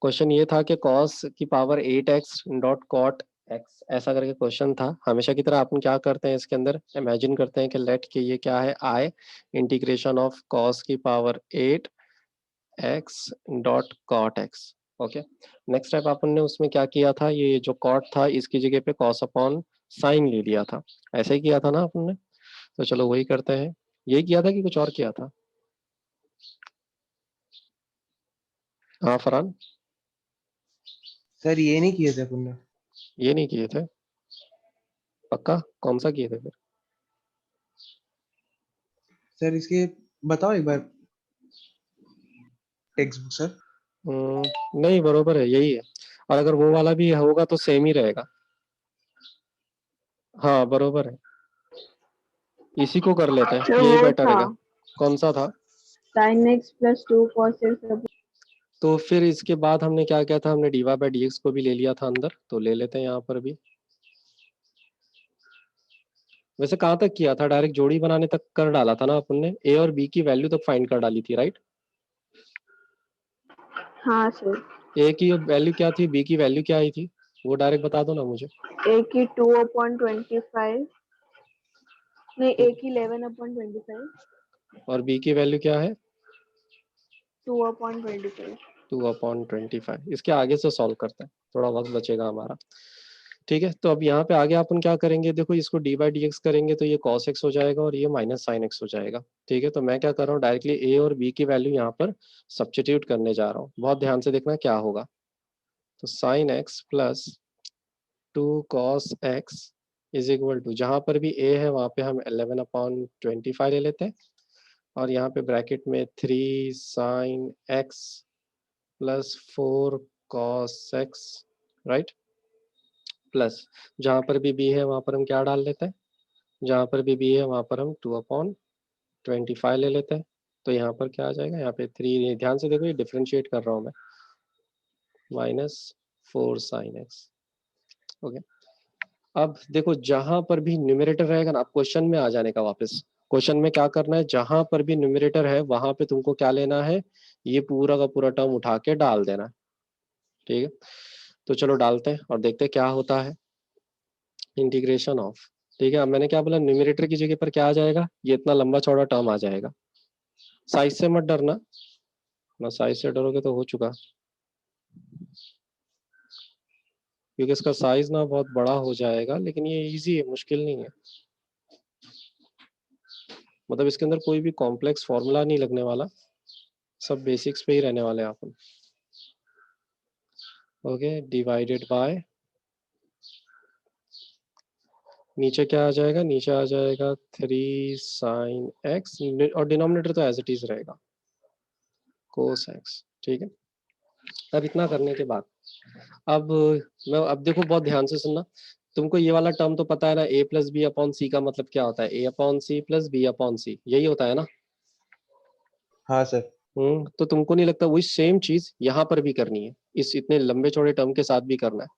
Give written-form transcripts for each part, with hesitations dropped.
Question ये था कि cos की power 8x dot cot x ऐसा करके क्वेश्चन था। हमेशा की तरह अपन क्या करते हैं इसके अंदर, इमेजिन करते हैं कि लेट के ये क्या है, i इंटीग्रेशन ऑफ cos की power 8x dot cot x। Okay, next step अपन ने उसमें क्या किया था, ये जो cot था इसकी जगह पे cos अपॉन साइन ले लिया था। ऐसे ही किया था ना अपन ने, तो चलो वही करते हैं। यही किया था कि कुछ और किया था? हाँ फरहान, सर ये नहीं किए थे अपन ने। ये नहीं किए थे? पक्का? कौन सा किए थे फिर? सर इसके बताओ एक बार टेक्स्ट बुक सर। नहीं, बरोबर है, यही है। और अगर वो वाला भी होगा तो सेम ही रहेगा। हाँ बरोबर है, इसी को कर लेते हैं, तो यही वो बेटर था रहेगा। कौन सा था? sin x plus 2 cos x। तो फिर इसके बाद हमने क्या किया था, हमने डीवा बाई डी को भी ले लिया था अंदर, तो ले लेते हैं यहाँ पर भी। वैसे कहाँ तक किया था, डायरेक्ट जोड़ी बनाने तक कर डाला था ना अपन ने, ए और बी की वैल्यू तक फाइंड कर डाली थी, राइट? हाँ सर। ए की वैल्यू क्या थी, बी की वैल्यू क्या आई थी, वो डायरेक्ट बता दो ना मुझे। a की 2/25, नहीं a की 11/25, और बी की वैल्यू क्या है? 2/25। 2/25। इसके आगे से सॉल्व करते हैं, थोड़ा वक्त बचेगा हमारा। ठीक है, तो अब यहाँ पे आगे अपन क्या करेंगे, देखो इसको डी बाई डी एक्स करेंगे तो ये cos x हो जाएगा और ये माइनस साइन एक्स हो जाएगा। ठीक है, तो मैं क्या कर रहा हूँ, डायरेक्टली ए और बी की वैल्यू यहाँ पर सब्स्टिट्यूट करने जा रहा हूँ। बहुत ध्यान से देखना क्या होगा। तो sine x plus 2 cos x is equal to, जहाँ पर भी a है वहाँ पे हम 11/25 ले लेते हैं, और यहाँ पे ब्रैकेट में 3 sin x plus 4 cos x, right? Plus जहाँ पर भी b है वहाँ पर हम क्या डाल लेते हैं, जहाँ पर भी b है वहाँ पर हम 2/25 ले लेते हैं। तो यहाँ पर क्या आ जाएगा, यहाँ पे 3, ध्यान से देखो ये डिफ्रेंशिएट कर रहा हूँ मैं, -4 sin x। ओके, अब देखो जहां पर भी न्यूमरेटर रहेगा ना, अब क्वेश्चन में आ जाने का वापस। क्वेश्चन में क्या करना है, जहां पर भी न्यूमरेटर है वहां पे तुमको क्या लेना है, ये पूरा का पूरा टर्म उठा के डाल देना है। ठीक है, तो चलो डालते हैं और देखते हैं क्या होता है। इंटीग्रेशन ऑफ, ठीक है, अब मैंने क्या बोला, न्यूमरेटर की जगह पर क्या आ जाएगा, ये इतना लंबा चौड़ा टर्म आ जाएगा। साइज से मत डरना ना, साइज से डरोगे तो हो चुका, क्योंकि इसका साइज ना बहुत बड़ा हो जाएगा, लेकिन ये इजी है, मुश्किल नहीं है। मतलब इसके अंदर कोई भी कॉम्प्लेक्स फॉर्मूला नहीं लगने वाला, सब बेसिक्स पे ही रहने वाले हैं अपन। ओके, डिवाइडेड बाय, नीचे क्या आ जाएगा, नीचे आ जाएगा 3 sin x, और डिनोमिनेटर तो एज इट इज रहेगा cos x। ठीक है, अब इतना करने के बाद अब देखो बहुत ध्यान से सुनना। तुमको ये वाला टर्म तो पता है ना, a plus B upon C का मतलब क्या होता है, a upon C plus B upon C, यही होता है ना? हाँ सर। तो तुमको नहीं लगता वही सेम चीज यहाँ पर भी करनी है, इस इतने लंबे चौड़े टर्म के साथ भी करना है।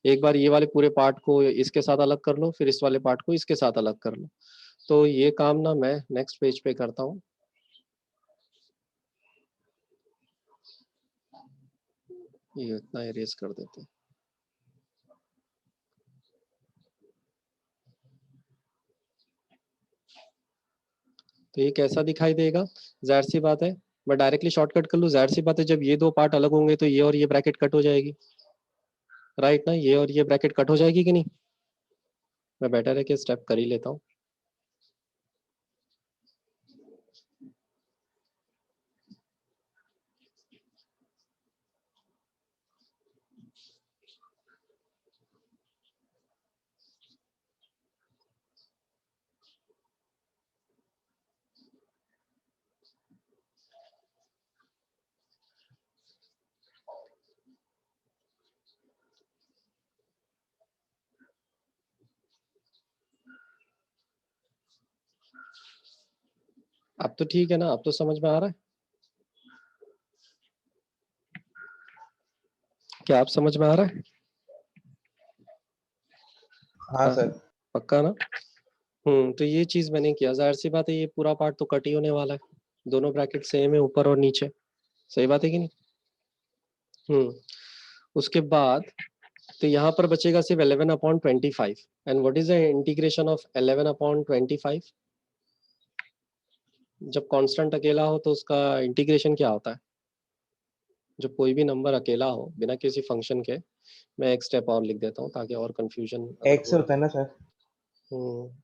एक बार ये वाले पूरे पार्ट को इसके साथ अलग कर लो, फिर इस वाले पार्ट को इसके साथ अलग कर लो। तो ये काम ना मैं नेक्स्ट पेज पे करता हूँ। ये इतना इरेज कर देते हैं। तो ये कैसा दिखाई देगा, जाहिर सी बात है मैं डायरेक्टली शॉर्टकट कर लूँ, जाहिर सी बात है जब ये दो पार्ट अलग होंगे तो ये और ये ब्रैकेट कट हो जाएगी, राइट ना? ये और ये ब्रैकेट कट हो जाएगी कि नहीं? मैं बेटर है कि स्टेप कर ही लेता हूँ। अब तो ठीक है ना, अब तो समझ में आ रहा है? क्या आप समझ में आ रहा है? हाँ हाँ, सर। पक्का ना? तो ये चीज मैंने किया, जाहिर सी बात है ये पूरा पार्ट तो कट ही होने वाला है, दोनों ब्रैकेट सेम है ऊपर और नीचे, सही बात है कि नहीं? उसके बाद तो यहाँ पर बचेगा सिर्फ 11/25 and what is the integration of 11/25? जब कांस्टेंट अकेला हो तो उसका इंटीग्रेशन क्या होता है? जब कोई भी नंबर अकेला हो बिना किसी फंक्शन के, मैं एक स्टेप और लिख देता हूँ ताकि और कंफ्यूजन एक्स होता है ना सर?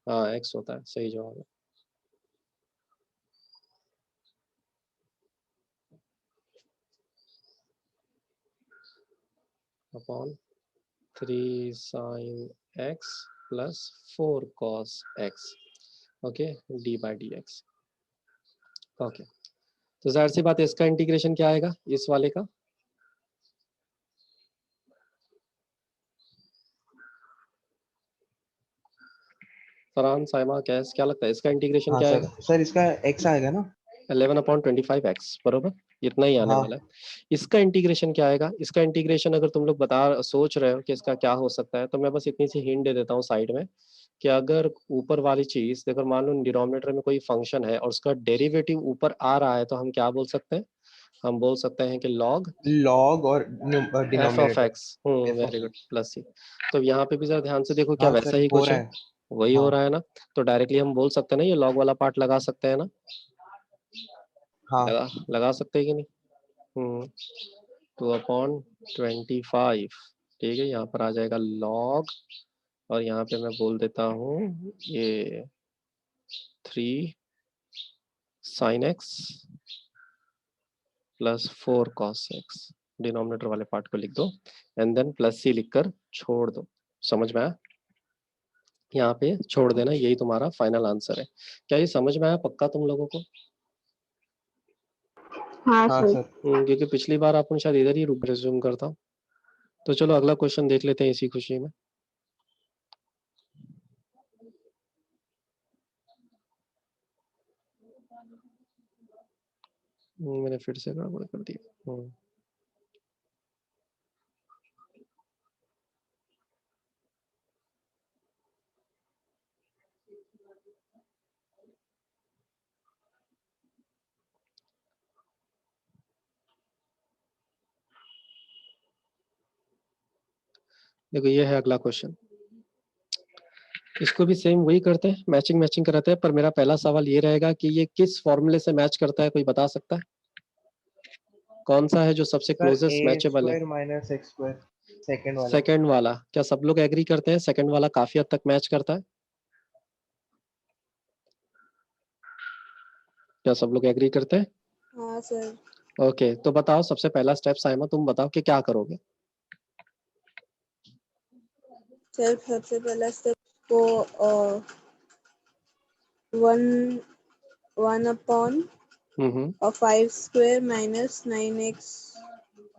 हाँ एक्स होता है, सही जवाब है। Upon 3 sin x plus 4 cos x, okay, D by D x. Okay, तो जाहिर सी बात है इसका इंटीग्रेशन क्या आएगा इस वाले का? फरहान, साइमा, कैस, क्या लगता है इसका इंटीग्रेशन हाँ क्या सर, आएगा? सर इसका एक्स आएगा ना? 11/25x, बरोबर, इतना ही आने हाँ। वाला है। इसका इंटीग्रेशन क्या आएगा? इसका इंटीग्रेशन अगर तुम लोग सोच रहे हो कि इसका क्या हो सकता है, तो मैं बस इतनी सी हिंट दे देता हूँ साइड में कि अगर ऊपर वाली चीज, अगर मान लो डिनोमिनेटर में कोई फंक्शन है और उसका डेरिवेटिव ऊपर आ रहा है, तो हम क्या बोल सकते हैं? हम बोल सकते हैं कि लॉग लॉग और F of denominator. X. Very good, plus C. तो यहाँ पे भी जरा ध्यान से देखो, क्या हाँ वैसा सर, ही हो कुछ रहा है? है। वही हो हाँ रहा है ना? तो डायरेक्टली हम बोल सकते हैं ना, ये लॉग वाला पार्ट लगा सकते हैं ना? हाँ लगा सकते हैं कि नहीं? 2/25, ठीक है, यहाँ पर आ जाएगा लॉग, और यहाँ पे मैं बोल देता हूँ ये 3 sin x plus 4 cos x, denominator वाले पार्ट को लिख दो एंड देन प्लस सी लिखकर छोड़ दो। समझ में आया? यहाँ पे छोड़ देना, यही तुम्हारा फाइनल आंसर है। क्या ये समझ में आया पक्का तुम लोगों को? हाँ हाँ सर। सर। क्योंकि पिछली बार आपने शायद इधर ही रिज्यूम करता। तो चलो अगला क्वेश्चन देख लेते हैं इसी खुशी में। मैंने फिर से गड़बड़ कर दी। देखो ये है अगला क्वेश्चन, इसको भी सेम वही करते हैं, मैचिंग कराते हैं, पर मेरा पहला सवाल ये रहेगा कि ये किस फॉर्मूले से मैच करता है, कोई बता सकता है? कौन सा है जो सबसे सर क्लोजेस्ट ए मैचेबल है? Square minus x square, second वाला। सेकंड वाला। क्या सब लोग एग्री करते हैं सेकंड वाला काफी हद तक मैच करता है? क्या सब लोग एग्री करते हैं? हाँ सर। ओके, तो बताओ सबसे पहला स्टेप, साइमा तुम बताओ कि क्या करोगे? सर सबसे पहला स्टेप को 1 upon 5 square minus 9x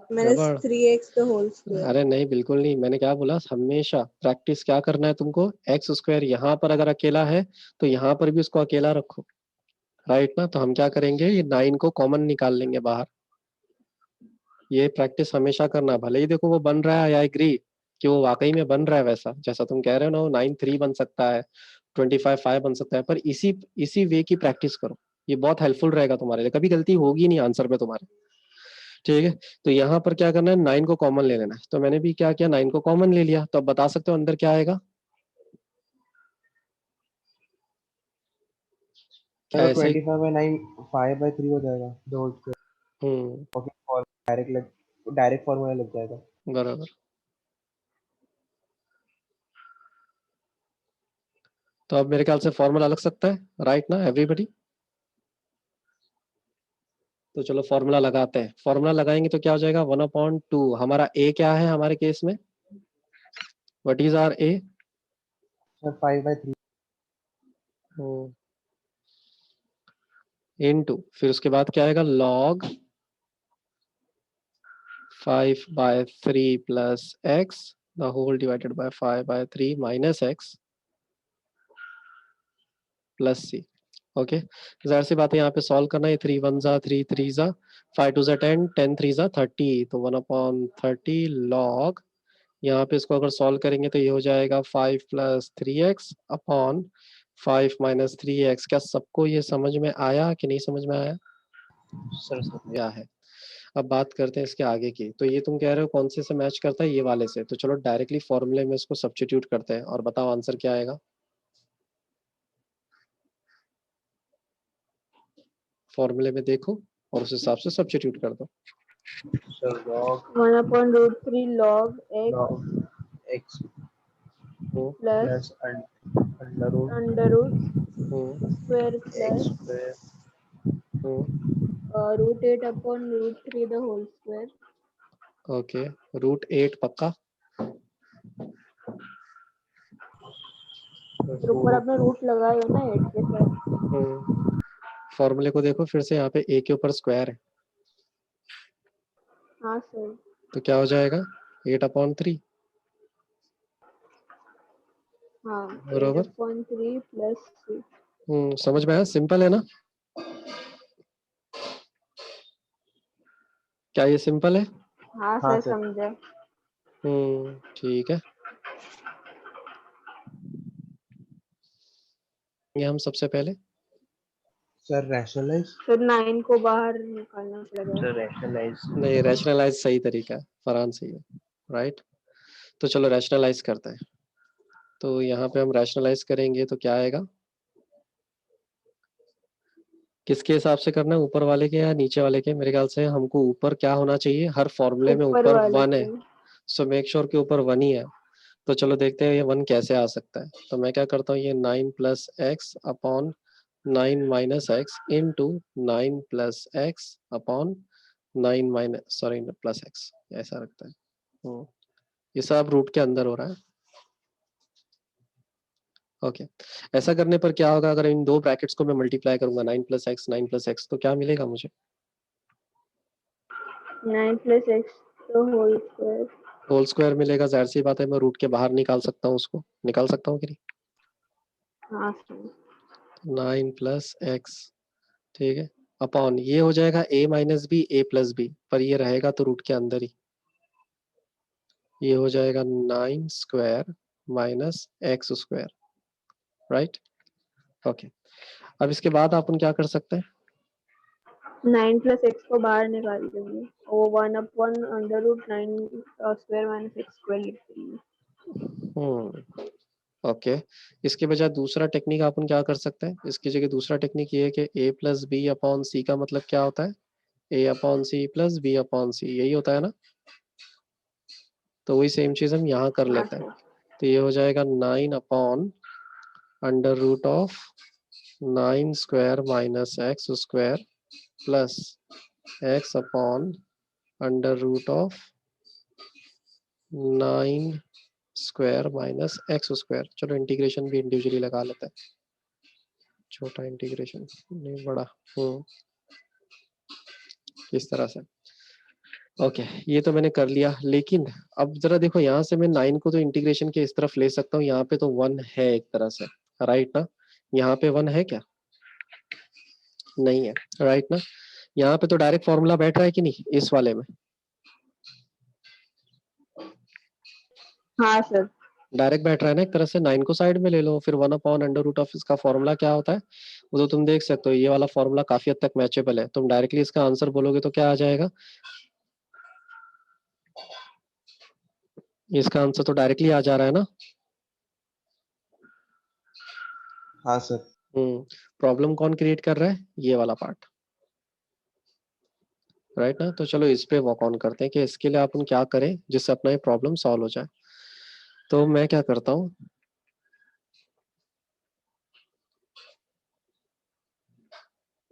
minus गड़बड़। 3x the whole square. अरे नहीं, बिल्कुल नहीं, मैंने क्या बोला, हमेशा प्रैक्टिस क्या करना है तुमको, एक्स स्क्वायर यहाँ पर अगर अकेला है तो यहाँ पर भी उसको अकेला रखो, राइट ना? तो हम क्या करेंगे, ये 9 को कॉमन निकाल लेंगे बाहर। ये प्रैक्टिस हमेशा करना, भले ही देखो वो बन रहा है, आई एग्री कि वो वाकई में बन रहा है वैसा जैसा तुम कह रहे हो ना, वो 9 3 बन सकता है, 25 5 बन सकता है, पर इसी वे की प्रैक्टिस करो, ये बहुत हेल्पफुल रहेगा तुम्हारे लिए, कभी गलती होगी नहीं आंसर पे तुम्हारे। ठीक है, तो यहाँ पर क्या करना है, 9 को कॉमन ले लेना है, तो मैंने भी क्या किया, 9 को कॉमन ले लिया, तो अब बता सकते हो अंदर क्या आएगा? क्या सर ऐसे ही? 25/9 5/3 हो जाएगा, the whole hmm, square. Direct formula लग जाएगा। बराबर। तो अब मेरे ख्याल से फॉर्मूला लग सकता है, राइट ना एवरीबॉडी? तो चलो फॉर्मूला लगाते हैं, फॉर्मूला लगाएंगे तो क्या हो जाएगा, 1/2। हमारा ए क्या है हमारे केस में? What is our A? Sir 5/3। Into, फिर उसके बाद क्या आएगा, log 5/3 plus x the whole divided by 5/3 minus x plus C. Okay, जाहिर सी बात है यहाँ पे सॉल्व करना है, 3 1 जा 3 3 जा 5 2 जा 10 10 3 जा 30, तो 1/30 log, यहाँ पे इसको अगर सॉल्व करेंगे तो ये हो जाएगा 5 plus 3x upon 5 minus 3x। क्या सबको ये समझ में आया कि नहीं समझ में आया? सर क्या है? अब बात करते हैं इसके आगे की। तो ये तुम कह रहे हो कौन से मैच करता है, ये वाले से। तो चलो डायरेक्टली फॉर्मूले में इसको सब्स्टिट्यूट करते हैं और बताओ आंसर क्या आएगा। फॉर्मूले में देखो और उस हिसाब से सब्स्टिट्यूट कर दो। So log 1/√3 log x log x plus plus under root under root hmm square x plus square hmm √8/√3 the whole square. Okay, √8 पक्का। फिर ऊपर आपने रूट लगाया हो ना 8 के साथ। फॉर्मूले को देखो फिर से, यहाँ पे a के ऊपर स्क्वायर है हाँ सर। तो क्या हो जाएगा 8/3। हाँ बरोबर। 8/3 प्लस 3। समझ में आया, सिंपल है ना। क्या ये सिंपल है। हाँ हाँ सर सर समझा। ठीक है। ये हम सबसे पहले सर रैशनलाइज फिर 9 को बाहर निकालना पड़ेगा। सर रैशनलाइज नहीं, रैशनलाइज सही तरीका है, फरहान सही है, राइट। तो चलो रैशनलाइज करते हैं। तो यहाँ पे हम रैशनलाइज करेंगे तो क्या आएगा, किसके हिसाब से करना है, ऊपर वाले के या नीचे वाले के। मेरे ख्याल से हमको ऊपर क्या होना चाहिए, हर फॉर्मूले में ऊपर ऊपर वाले 1 है, के। सो मेक श्योर के ऊपर 1 ही है। तो चलो देखते हैं ये 1 कैसे आ सकता है। तो मैं क्या करता हूँ, ये 9 + x upon 9 - x into 9 + x upon 9 minus sorry plus x, ऐसा रखता है। ये सब रूट के अंदर हो रहा है। ओके, ऐसा करने पर क्या होगा, अगर इन दो ब्रैकेट्स को मैं मल्टीप्लाई करूंगा 9 + x 9 + x, तो क्या मिलेगा मुझे। 9 + x तो होल स्क्वायर। होल स्क्वायर मिलेगा, जाहिर सी बात है मैं रूट के बाहर निकाल सकता हूँ, उसको निकाल सकता हूँ कि नहीं। हाँ सर। 9 + x, ठीक है, अपॉन ये हो जाएगा a - b a + b, पर ये रहेगा तो रूट के अंदर ही। ये हो जाएगा 9 square minus x square, right. Okay, अब इसके बाद अपन क्या कर सकते हैं। 9 + x को बाहर निकाल देंगे, वो 1/√9 स्क्वायर माइनस x स्क्वायर लिख देंगे। ओके, इसके बजाय दूसरा टेक्निक अपन क्या कर सकते हैं, इसकी जगह दूसरा टेक्निक ये है कि a + b/c का मतलब क्या होता है, a/c + b/c, यही होता है ना। तो वही सेम चीज हम यहाँ कर हाँ लेते हैं। सर। तो ये हो जाएगा 9/√9 square minus x square plus x/√9 square minus x square. चलो इंटीग्रेशन भी इंडिविजुअली लगा लेते हैं, छोटा इंटीग्रेशन नहीं बड़ा। इस तरह से। ओके, ये तो मैंने कर लिया, लेकिन अब जरा देखो यहाँ से मैं 9 को तो इंटीग्रेशन के इस तरफ ले सकता हूँ, यहाँ पे तो 1 है एक तरह से, राइट ना। यहाँ पे 1 है क्या, नहीं है, राइट ना। यहाँ पे तो डायरेक्ट फॉर्मूला बैठ रहा है कि नहीं इस वाले में। हाँ सर। डायरेक्ट बैठ रहा है ना एक तरह से। 9 को साइड में ले लो, फिर 1/√, इसका फॉर्मूला क्या होता है वो तो तुम देख सकते हो। ये वाला फॉर्मूला काफी हद तक मैचेबल है, तुम डायरेक्टली इसका आंसर बोलोगे तो क्या आ जाएगा, इसका आंसर तो डायरेक्टली आ जा रहा है ना। हाँ सर। प्रॉब्लम कौन क्रिएट कर रहा है, ये वाला पार्ट, राइट ना। तो चलो इस पे वर्क ऑन करते हैं कि इसके लिए अपन क्या करें जिससे अपना ये प्रॉब्लम सॉल्व हो जाए। तो मैं क्या करता हूँ,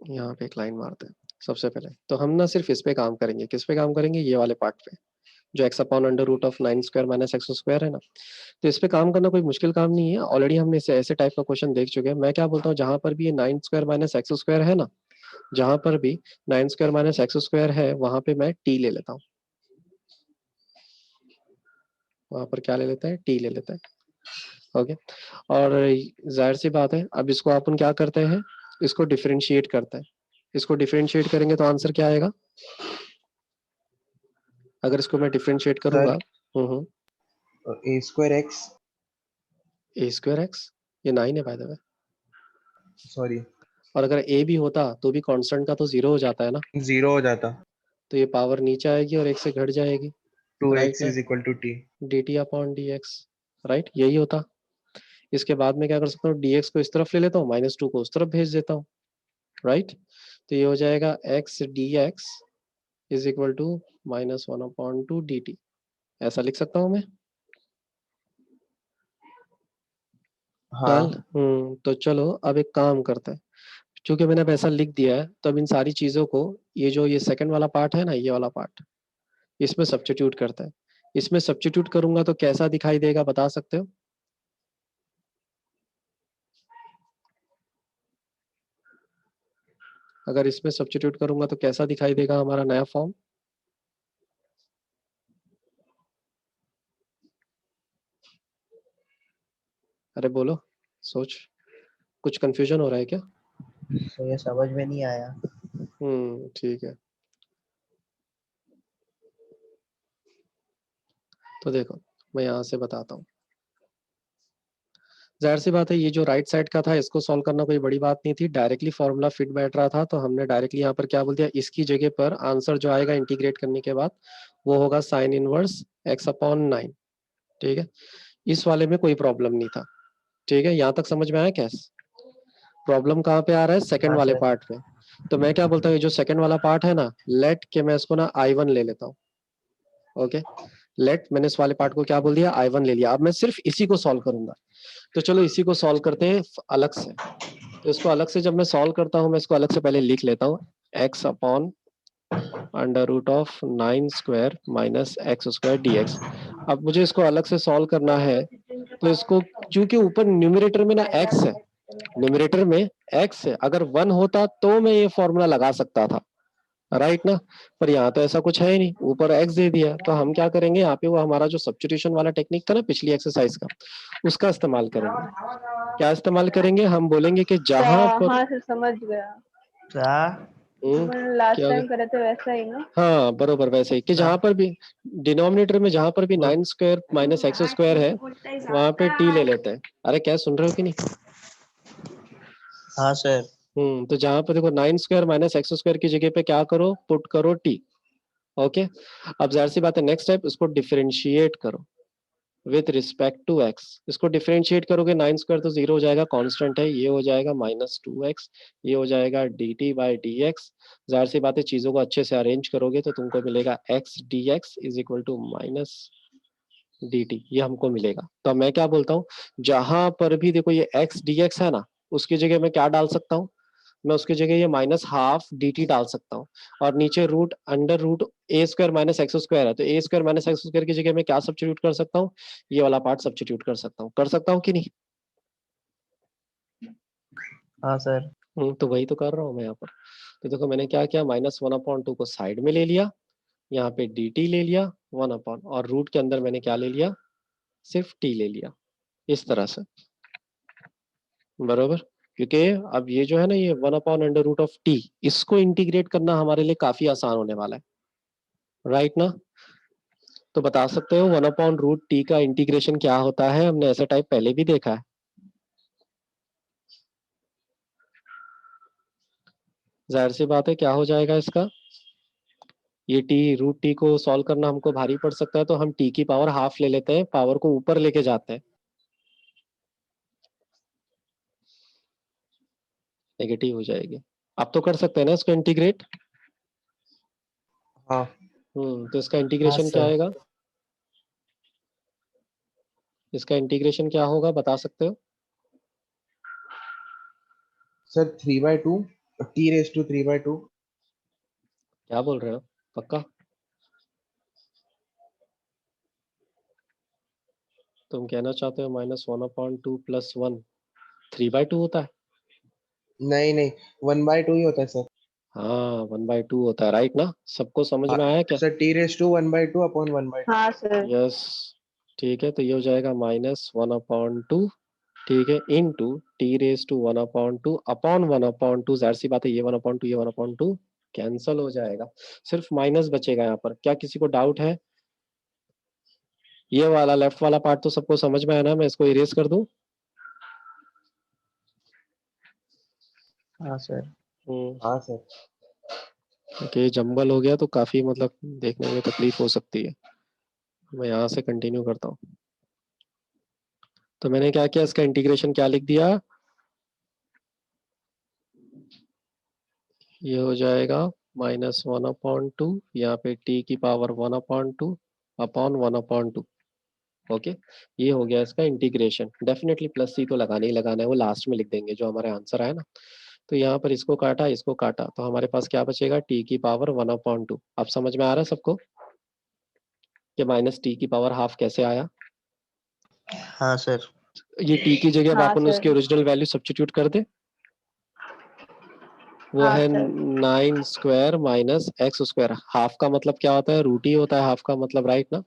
यहाँ पे एक लाइन मारते हैं सबसे पहले। तो हम ना सिर्फ इस पे काम करेंगे, किस पे काम करेंगे, ये वाले पार्ट पे, जो x/√9 square minus x square है ना। तो इस पे काम करना कोई मुश्किल काम नहीं है, ऑलरेडी हमने इसे ऐसे टाइप का क्वेश्चन देख चुके हैं। मैं क्या बोलता हूँ, जहां पर भी ये 9 स्क्वायर माइनस x स्क्वायर है ना, जहां पर भी 9 स्क्वायर माइनस x स्क्वायर है, वहां पे मैं t ले लेता हूँ। वहां पर क्या ले लेते हैं, t ले लेते हैं। ओके, और जाहिर सी बात है, अब इसको अपन क्या करते हैं, इसको डिफरेंशिएट करते हैं। इसको डिफरेंशिएट करेंगे तो आंसर क्या आएगा, अगर इसको मैं डिफरेंशिएट करूंगा। a square x a² x, ये 9 है बाय द वे। सॉरी और अगर a भी होता तो भी कांस्टेंट का तो 0 हो जाता है ना। 0 हो जाता। तो ये पावर नीचे आएगी और 1 से घट जाएगी, 2x राइट ना? is equal to t. dt upon dx, right, यही होता। इसके बाद में क्या कर सकता हूँ, dx को इस तरफ ले लेता हूँ, -2 को उस तरफ भेज देता हूँ, राइट। तो ये हो जाएगा x dx is equal to -1/2 dt, ऐसा लिख सकता हूँ मैं। हाँ तो चलो अब एक काम करते हैं, क्योंकि मैंने अब ऐसा लिख दिया है तो अब इन सारी चीजों को, ये जो ये सेकंड वाला पार्ट है ना, ये वाला पार्ट, इसमें सब्स्टिट्यूट करते हैं। इसमें सब्स्टिट्यूट करूंगा तो कैसा दिखाई देगा, बता सकते हो? अगर इसमें सब्स्टिट्यूट करूंगा तो कैसा दिखाई देगा हमारा नया फॉर्म? अरे बोलो, सोच, कुछ कंफ्यूजन हो रहा है क्या? तो ये समझ में नहीं आया। ठीक है। तो देखो मैं यहाँ से बताता हूँ। जाहिर सी बात है, ये जो राइट साइड का था इसको सॉल्व करना कोई बड़ी बात नहीं थी, डायरेक्टली फॉर्मूला फिट बैठ रहा था, तो हमने डायरेक्टली यहाँ पर क्या बोल दिया, इसकी जगह पर आंसर जो आएगा इंटीग्रेट करने के बाद वो होगा साइन इनवर्स x/9, ठीक है। इस वाले में कोई प्रॉब्लम नहीं था, ठीक है, यहाँ तक समझ में आया? कैसे प्रॉब्लम कहाँ पे आ रहा है, सेकंड हाँ वाले सर। पार्ट में। तो मैं क्या बोलता हूँ, ये जो सेकंड वाला पार्ट है ना, लेट के मैं इसको ना I1 ले लेता हूँ, ओके। लेट, मैंने इस वाले पार्ट को क्या बोल दिया, I1 ले लिया। अब मैं सिर्फ इसी को सॉल्व करूंगा, तो चलो इसी को सॉल्व करते हैं अलग से। तो इसको अलग से जब मैं सॉल्व करता हूँ, मैं इसको अलग से पहले लिख लेता हूँ, x/√9² माइनस x² dx। अब मुझे इसको अलग से सॉल्व करना है, तो इसको, क्योंकि ऊपर न्यूमरेटर में ना x है, न्यूमरेटर में x है, अगर 1 होता तो मैं ये फॉर्मूला लगा सकता था, राइट ना। पर यहाँ तो ऐसा कुछ है ही नहीं, ऊपर x दे दिया, तो हम क्या करेंगे यहाँ पे, वो हमारा जो सब्स्टिट्यूशन वाला टेक्निक था ना पिछली एक्सरसाइज का, उसका इस्तेमाल करेंगे। क्या इस्तेमाल करेंगे, हम बोलेंगे कि जहां पर, हाँ सर समझ गया, क्या लास्ट क्या हो गया? टाइम करे थे वैसा ही ना। हाँ बरोबर वैसे ही, कि जहां पर भी डिनोमिनेटर में जहां पर भी 9² माइनस x² है, वहां पे t ले लेते हैं। अरे क्या सुन रहे हो कि नहीं? हाँ सर। तो जहां पर देखो 9² माइनस x² की जगह पे क्या करो, पुट करो t, ओके। अब जाहिर सी बात है, नेक्स्ट स्टेप, इसको डिफरेंशिएट करो विथ रिस्पेक्ट टू x। इसको डिफरेंशिएट करोगे, 9² तो 0 हो जाएगा, कांस्टेंट है, ये हो जाएगा -2x, ये हो जाएगा dt/dx। जाहिर सी बात है, चीजों को अच्छे से अरेंज करोगे तो तुमको मिलेगा x dx is equal to minus dt, ये हमको मिलेगा। तो मैं क्या बोलता हूँ, जहां पर भी देखो ये x dx है ना, उसकी जगह मैं क्या डाल सकता हूँ, मैं उसकी जगह ये -12 dt डाल सकता हूँ, और नीचे root under root a² minus x² है, तो a² माइनस x² की जगह मैं क्या सब्स्टिट्यूट कर सकता हूँ, ये वाला पार्ट सब्स्टिट्यूट कर सकता हूँ कि नहीं? हाँ सर। तो वही तो कर रहा हूँ मैं यहाँ पर। तो देखो मैंने क्या किया, -1/2 को साइड में ले लिया, यहाँ पे dt ले लिया 1/, और रूट के अंदर मैंने क्या ले लिया, सिर्फ t ले लिया, इस तरह से, बरोबर। क्योंकि अब ये जो है ना, ये 1/√t, इसको इंटीग्रेट करना हमारे लिए काफी आसान होने वाला है, राइट ना। तो बता सकते हो 1/√t का इंटीग्रेशन क्या होता है, हमने ऐसा टाइप पहले भी देखा है। जाहिर सी बात है, क्या हो जाएगा इसका, ये √t को सॉल्व करना हमको भारी पड़ सकता है, तो हम t की पावर हाफ ले लेते हैं, पावर को ऊपर लेके जाते हैं, नेगेटिव हो जाएगी। अब तो कर सकते हैं ना इसको इंटीग्रेट। हाँ तो इसका हाँ इंटीग्रेशन क्या सर। आएगा, इसका इंटीग्रेशन क्या होगा, बता सकते हो? सर 3/2, t⁻³ क्या बोल रहे हो, पक्का? तुम कहना चाहते हो -1/2 + 1 3/2 होता है? नहीं नहीं, 1/2 ही होता है सर। हाँ 1/2 होता है, राइट ना, सबको समझ हाँ में आया क्या? Sir, t⁻1/2 upon 1/2। हाँ सर। यस, ठीक है, तो ये हो जाएगा -1/2, ठीक है, इंटू t⁻1/2 अपॉन 1/2। जाहिर सी बात है, ये 1/2 ये 1/2 कैंसल हो जाएगा, सिर्फ माइनस बचेगा यहाँ पर। क्या किसी को डाउट है? ये वाला लेफ्ट वाला पार्ट तो सबको समझ में आया ना, मैं इसको इरेज कर दूं? हाँ सर। हम्म, हाँ सर। ओके, जंबल हो गया तो काफी मतलब देखने में तकलीफ हो सकती है। मैं यहाँ से कंटिन्यू करता हूँ। तो मैंने क्या किया, इसका इंटीग्रेशन क्या लिख दिया, ये हो जाएगा -1/2, यहाँ पे t की पावर 1/2 अपॉन 1/2। ओके, ये हो गया इसका इंटीग्रेशन। डेफिनेटली प्लस सी तो लगाना ही लगाना है, वो लास्ट में लिख देंगे जो हमारे आंसर आया ना। तो यहाँ पर इसको काटा तो हमारे पास क्या बचेगा, t की पावर 1/2। अब समझ में आ रहा है सबको कि -t की पावर हाफ कैसे आया। हाँ सर। ये t की जगह अब हाँ अपन उसकी सर। ओरिजिनल वैल्यू सब्स्टिट्यूट कर दे, वो हाँ है सर। 9² minus x²। हाफ का मतलब क्या होता है, रूट ही होता है हाफ का मतलब, राइट ना।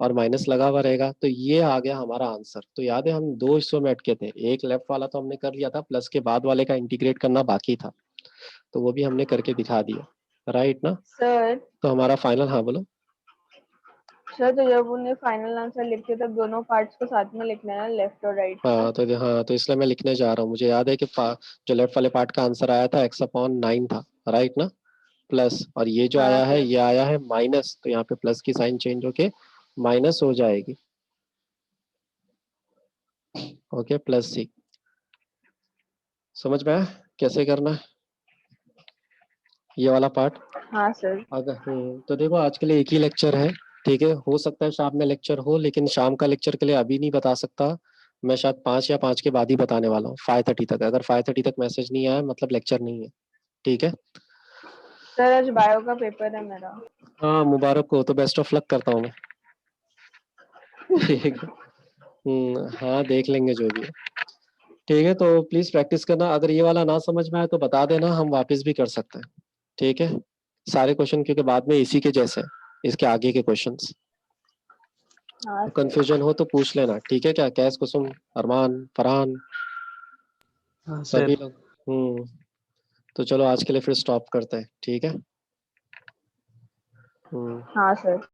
और माइनस लगा हुआ रहेगा, तो ये आ गया हमारा आंसर। तो याद है हम दो हिस्सों में अटके थे, एक लेफ्ट वाला तो हमने कर लिया था, प्लस के बाद वाले का इंटीग्रेट करना बाकी था, तो वो भी हमने करके दिखा दिया, राइट ना। सर तो हमारा फाइनल, हाँ बोलो। सर, तो जब उन्हें फाइनल आंसर लिखते तब दोनों पार्ट्स को साथ में लिखना है ना, लेफ्ट और राइट का। हाँ तो इसलिए मैं लिखने जा रहा हूँ। मुझे याद है कि जो लेफ्ट वाले पार्ट का आंसर आया था x/9 था, राइट ना। प्लस, और ये जो हाँ आया है सर। ये आया है माइनस, तो यहाँ पे प्लस की साइन चेंज होके माइनस हो जाएगी। ओके, प्लस सी। समझ में आया कैसे करना है ये वाला पार्ट। हाँ सर। अगर तो देखो आज के लिए एक ही लेक्चर है, ठीक है। हो सकता है शाम में लेक्चर हो, लेकिन शाम का लेक्चर के लिए अभी नहीं बता सकता मैं, शायद 5 या 5 के बाद ही बताने वाला हूँ, 5:30 तक। अगर 5:30 तक मैसेज नहीं आया मतलब लेक्चर नहीं है, ठीक है। सर आज बायो का पेपर है मेरा। हाँ मुबारक हो, तो बेस्ट ऑफ लक करता हूँ मैं। ठीक है। हाँ देख लेंगे जो भी है, ठीक है। तो प्लीज प्रैक्टिस करना, अगर ये वाला ना समझ में आए तो बता देना, हम वापस भी कर सकते हैं, ठीक है। सारे क्वेश्चन क्योंकि बाद में इसी के जैसे हैं, इसके आगे के क्वेश्चंस। हाँ सर। कंफ्यूजन हो तो पूछ लेना, ठीक है। क्या कैस, कुसुम, अरमान, फरहान, हाँ सभी सर। लोग। तो चलो आज के लिए फिर स्टॉप करते हैं, ठीक है। हाँ सर।